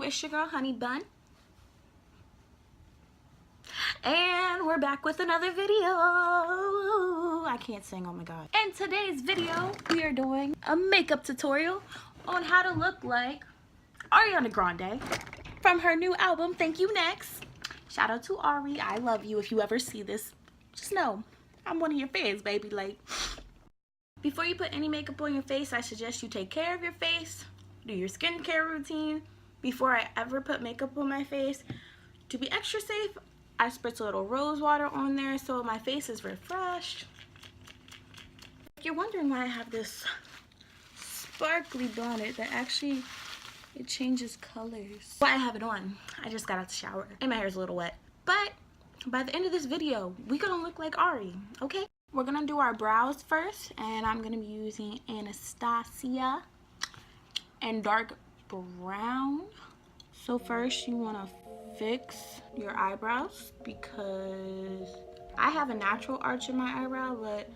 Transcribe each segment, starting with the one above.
it's your girl Honey Bun, and we're back with another video. I can't sing, oh my god. In today's video, we are doing a makeup tutorial on how to look like Ariana Grande from her new album, Thank You Next. Shout out to Ari, I love you. If you ever see this, just know I'm one of your fans, baby. Like, before you put any makeup on your face, I suggest you take care of your face, do your skincare routine. Before I ever put makeup on my face, to be extra safe, I spritz a little rose water on there so my face is refreshed. If you're wondering why I have this sparkly bonnet that actually, it changes colors. Why I have it on, I just got out the shower and my hair is a little wet. But by the end of this video, we're gonna look like Ari, okay? We're gonna do our brows first, and I'm gonna be using Anastasia and dark brown. So first you want to fix your eyebrows because I have a natural arch in my eyebrow, but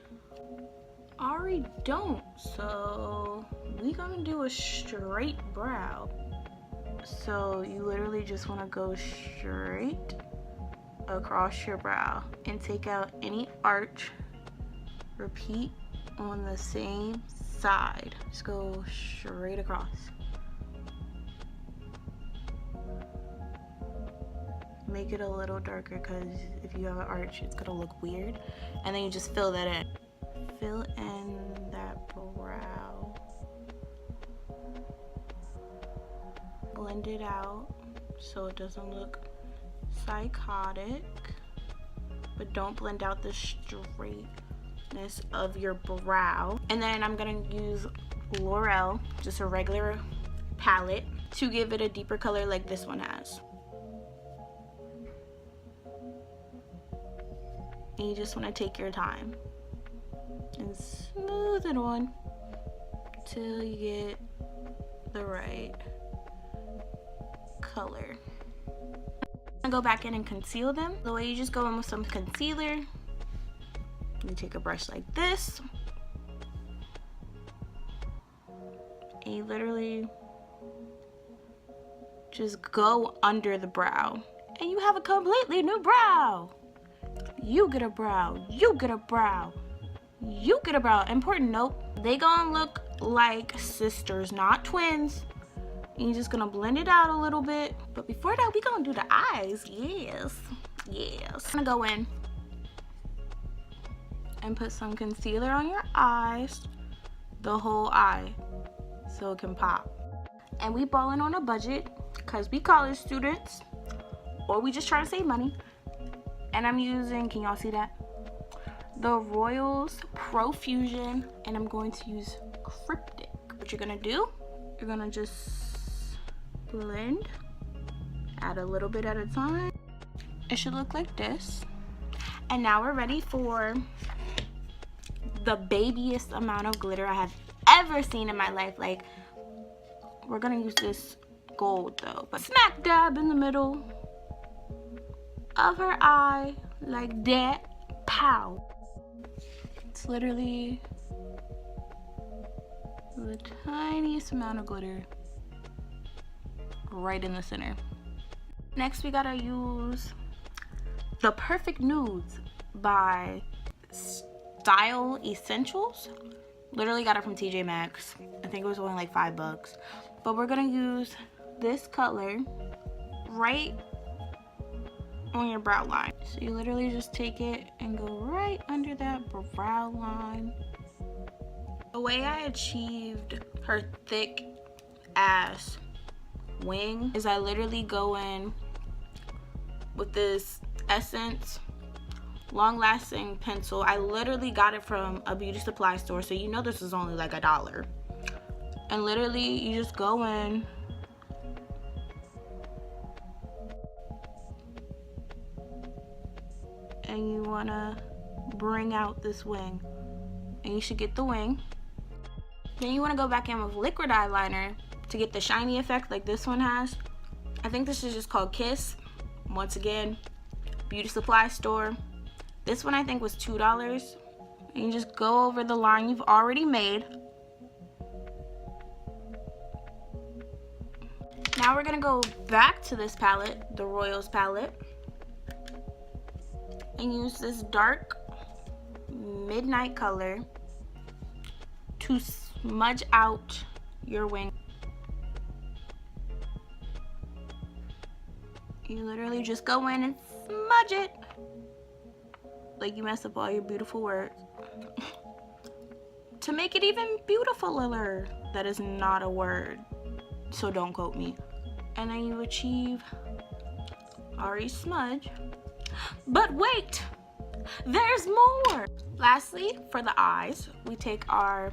Ari don't. So we gonna do a straight brow. So you literally just want to go straight across your brow and take out any arch. Repeat on the same side. Just go straight across. Make it a little darker because if you have an arch, it's gonna look weird. And then you just fill that in. Fill in that brow. Blend it out so it doesn't look psychotic. But don't blend out the straightness of your brow. And then I'm gonna use L'Oreal, just a regular palette, to give it a deeper color like this one has. And you just want to take your time and smooth it on till you get the right color. I'm gonna go back in and conceal them. The way you just go in with some concealer, you take a brush like this and you literally just go under the brow and you have a completely new brow. You get a brow, you get a brow, you get a brow. Important note, they gonna look like sisters, not twins. And you're just gonna blend it out a little bit. But before that, we gonna do the eyes. Yes, yes. I'm gonna go in and put some concealer on your eyes, the whole eye, so it can pop. And we ballin' on a budget because we college students, or we just trying to save money. And I'm using, can y'all see that? The Royals Profusion, and I'm going to use Cryptic. What you're gonna do, you're gonna just blend, add a little bit at a time. It should look like this. And now we're ready for the babiest amount of glitter I have ever seen in my life. Like, we're gonna use this gold though, but smack dab in the middle of her eye, like that. Pow. It's literally the tiniest amount of glitter right in the center. Next, we gotta use the Perfect Nudes by Style Essentials. Literally got it from TJ Maxx. I think it was only like $5. But we're gonna use this color right on your brow line. So you literally just take it and go right under that brow line. The way I achieved her thick ass wing is I literally go in with this Essence long lasting pencil. I literally got it from a beauty supply store, so you know this is only like $1. And literally you just go in and you want to bring out this wing, and you should get the wing. Then you want to go back in with liquid eyeliner to get the shiny effect like this one has. I think this is just called Kiss. Once again, beauty supply store. This one I think was $2. And you just go over the line you've already made. Now we're gonna go back to this palette, the Royals palette, and use this dark midnight color to smudge out your wing. You literally just go in and smudge it like you mess up all your beautiful words to make it even beautifuler. That is not a word, so don't quote me. And then you achieve Ari smudge. But wait, there's more. Lastly, for the eyes, we take our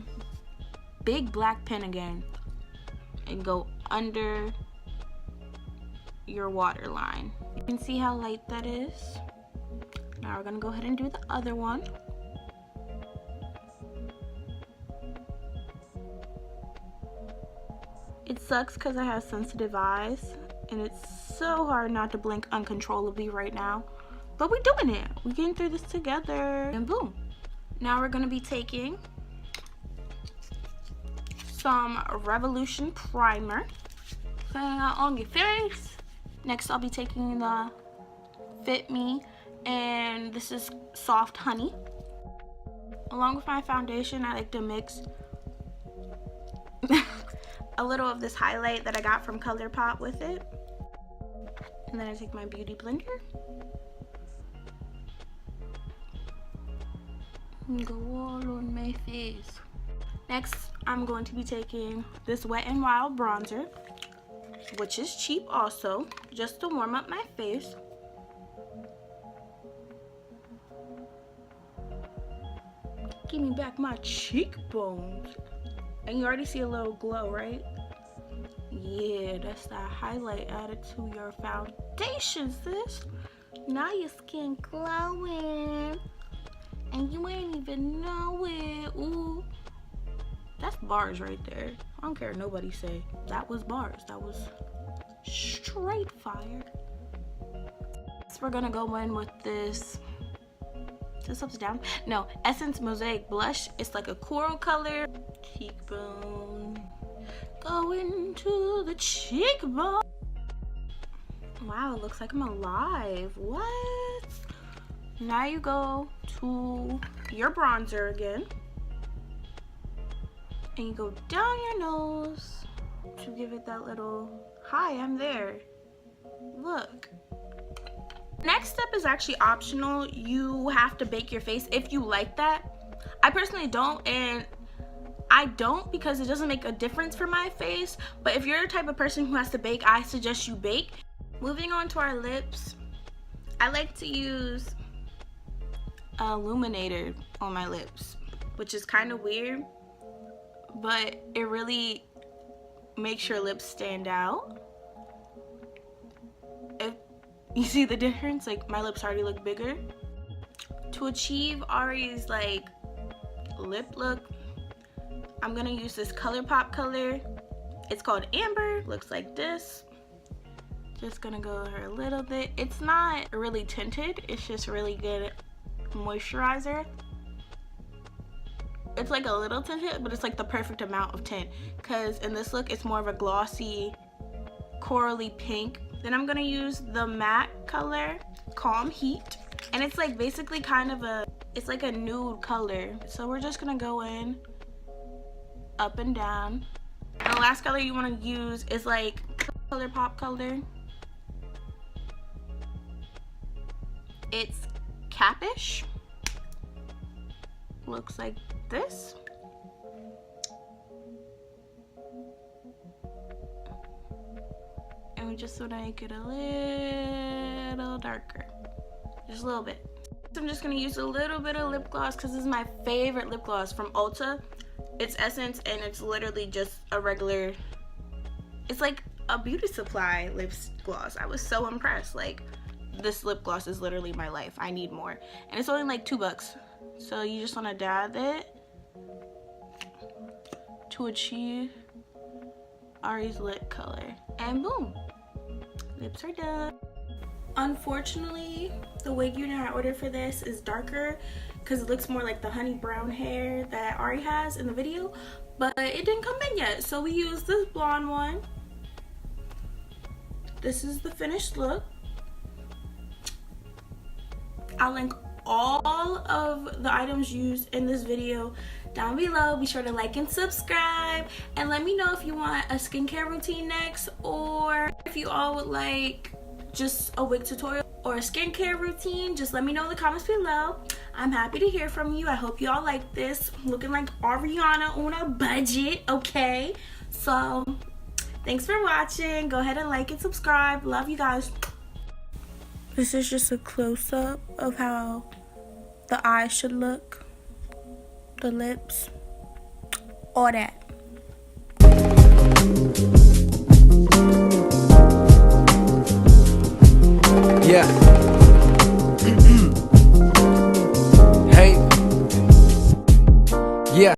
big black pen again and go under your waterline. You can see how light that is. Now we're gonna go ahead and do the other one. It sucks because I have sensitive eyes and it's so hard not to blink uncontrollably right now, but we're doing it. We're getting through this together, and boom. Now we're gonna be taking some Revolution primer, putting that on your face. Next I'll be taking the Fit Me, and this is Soft Honey. Along with my foundation, I like to mix a little of this highlight that I got from ColourPop with it. And then I take my beauty blender and go all on my face. Next, I'm going to be taking this Wet n Wild bronzer, which is cheap also, just to warm up my face. Give me back my cheekbones. And you already see a little glow, right? Yeah, that's that highlight added to your foundation, sis. Now your skin glowing, and you ain't even know it. Ooh, that's bars right there. I don't care what nobody say. That was bars. That was straight fire. So we're gonna go in with this. Is this upside down? No, Essence Mosaic Blush. It's like a coral color. Cheekbone. Go into the cheekbone. Wow, it looks like I'm alive. What? Now you go to your bronzer again. And you go down your nose to give it that little, hi, I'm there. Look. Next step is actually optional. You have to bake your face if you like that. I personally don't, and I don't because it doesn't make a difference for my face. But if you're the type of person who has to bake, I suggest you bake. Moving on to our lips, I like to use Illuminator on my lips, which is kind of weird, but it really makes your lips stand out. If you see the difference, like my lips already look bigger. To achieve Ari's like lip look, I'm gonna use this ColourPop color. It's called Amber. Looks like this. Just gonna go over a little bit. It's not really tinted, it's just really good moisturizer. It's like a little tinted, but it's like the perfect amount of tint, because in this look it's more of a glossy corally pink. Then I'm gonna use the matte color Calm Heat, and it's like basically kind of a, it's like a nude color. So we're just gonna go in up and down. And the last color you want to use is like ColourPop color. It's Kapish. Looks like this. And we just want to make it a little darker, just a little bit. So I'm just gonna use a little bit of lip gloss because this is my favorite lip gloss from Ulta. It's Essence, and it's literally just a regular, it's like a beauty supply lip gloss. I was so impressed. Like, this lip gloss is literally my life. I need more. And it's only like $2. So you just want to dab it to achieve Ari's lip color. And boom, lips are done. Unfortunately, the wig unit I ordered for this is darker because it looks more like the honey brown hair that Ari has in the video, but it didn't come in yet. So we used this blonde one. this is the finished look. I'll link all of the items used in this video down below. Be sure to like and subscribe, and let me know if you want a skincare routine next, or if you all would like just a wig tutorial or a skincare routine. Just let me know in the comments below. I'm happy to hear from you. I hope you all like this. Looking like Ariana on a budget, okay? So thanks for watching. Go ahead and like and subscribe. Love you guys. This is just a close-up of how the eyes should look, the lips, all that. Yeah. Hey. Yeah.